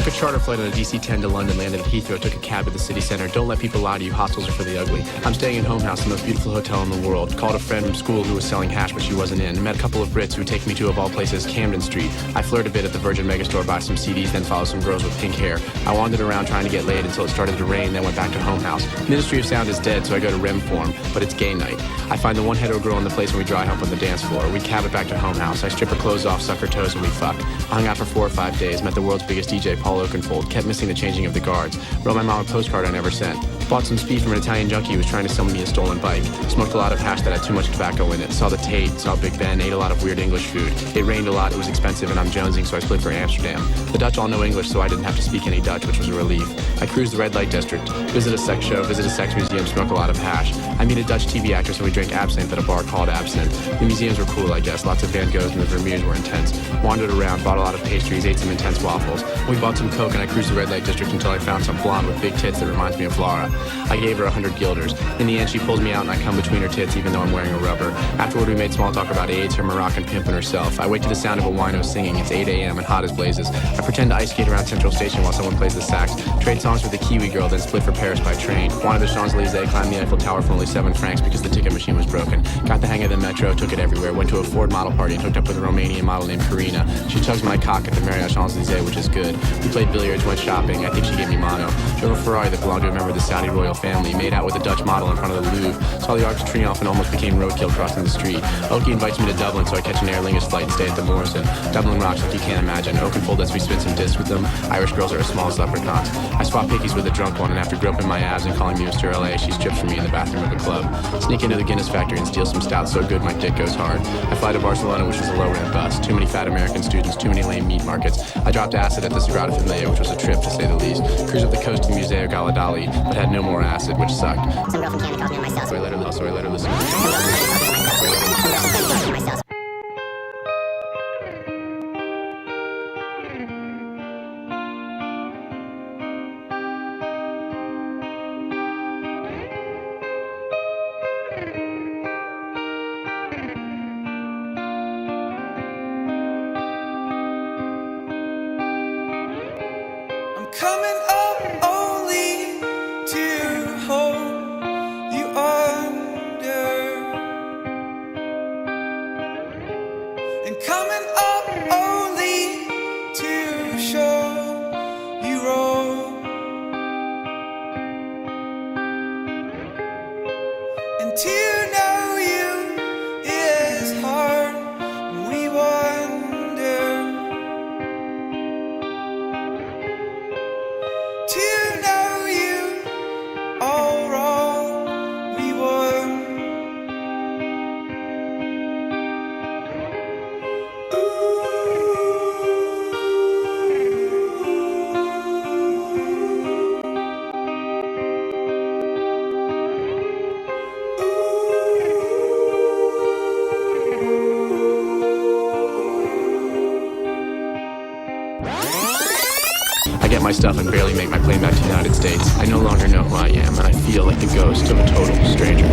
a charter flight on a DC-10 to London, landed at Heathrow, took a cab to the city center. Don't let people lie to you, hostels are for the ugly. I'm staying in Home House, the most beautiful hotel in the world. Called a friend from school who was selling hash, but she wasn't in. Met a couple of Brits who take me to, of all places, Camden Street. I flirt a bit at the Virgin Megastore, buy some CDs, then follow some girls with pink hair. I wandered around trying to get laid until it started to rain, then went back to Home House. Ministry of Sound is dead, so I go to REM form, but it's gay night. I find the one hetero girl in the place and we dry hump on the dance floor. We cab it back to Home House. I strip her clothes off, suck her toes, and we fuck. I hung out for 4 or 5 days, met the world's biggest DJ, Paul Oakenfold, kept missing the changing of the guards, wrote my mom a postcard I never sent, bought some speed from an Italian junkie who was trying to sell me a stolen bike, smoked a lot of hash that had too much tobacco in it, saw the Tate, saw Big Ben, ate a lot of weird English food. It rained a lot, it was expensive, and I'm jonesing, so I split for Amsterdam. The Dutch all know English, so I didn't have to speak any Dutch, which was a relief. I cruised the red light district, visit a sex show, visit a sex museum, smoke a lot of hash. I meet a Dutch TV actress and we drink absinthe at a bar called Absinthe. The museums were cool, I guess, lots of Van Goghs and the Vermeers were intense. Wandered around, bought a lot of pastries, ate some intense waffles. We bought some coke and I cruised the red light district until I found some blonde with big tits that reminds me of Laura. I gave her 100 guilders. In the end, she pulls me out and I come between her tits even though I'm wearing a rubber. Afterward, we made small talk about AIDS, her Moroccan pimp and herself. I wake to the sound of a wino singing. It's 8 a.m. and hot as blazes. I pretend to ice skate around Central Station while someone plays the sax. Trade songs with the Kiwi girl, then split for Paris by train. Wanted the Champs-Elysees, climbed the Eiffel Tower for only 7 francs because the ticket machine was broken. Got the hang of the metro, took it everywhere. Went to a Ford model party and hooked up with a Romanian model named Karina. She chugs my cock at the Marriott Champs-Elysees, which is good. We played billiards, went shopping. I think she gave me mono. Drove a Ferrari that belonged to a member of the Saudi royal family. Made out with a Dutch model in front of the Louvre. Saw the Arc de Triomphe and almost became roadkill crossing the street. Oki invites me to Dublin, so I catch an Aer Lingus flight and stay at the Morrison. Dublin rocks like you can't imagine. Oakenfold lets me spin some discs with them. Irish girls are as small as leprechauns. I swap pickies with a drunk one, and after groping my abs and calling me Mr. LA, she strips for me in the bathroom of a club. Sneak into the Guinness factory and steal some stout so good my dick goes hard. I fly to Barcelona, which was a low-rent bus. Too many fat American students, too many lame meat markets. I dropped acid at the Sagrada Familia, which was a trip to say the least. Cruised up the coast to the Museo Galadali, but had no more acid, which sucked. Some girl from Canada called me on my cell. So I let her listen. Some girl from Canada called me on my cell. Coming up only to hold you under, and coming up only to show you wrong, and to know you is hard, and we wonder. To know you all wrong, we won. I get my stuff and barely make my plane back to the United States. I no longer know who I am, and I feel like the ghost of a total stranger.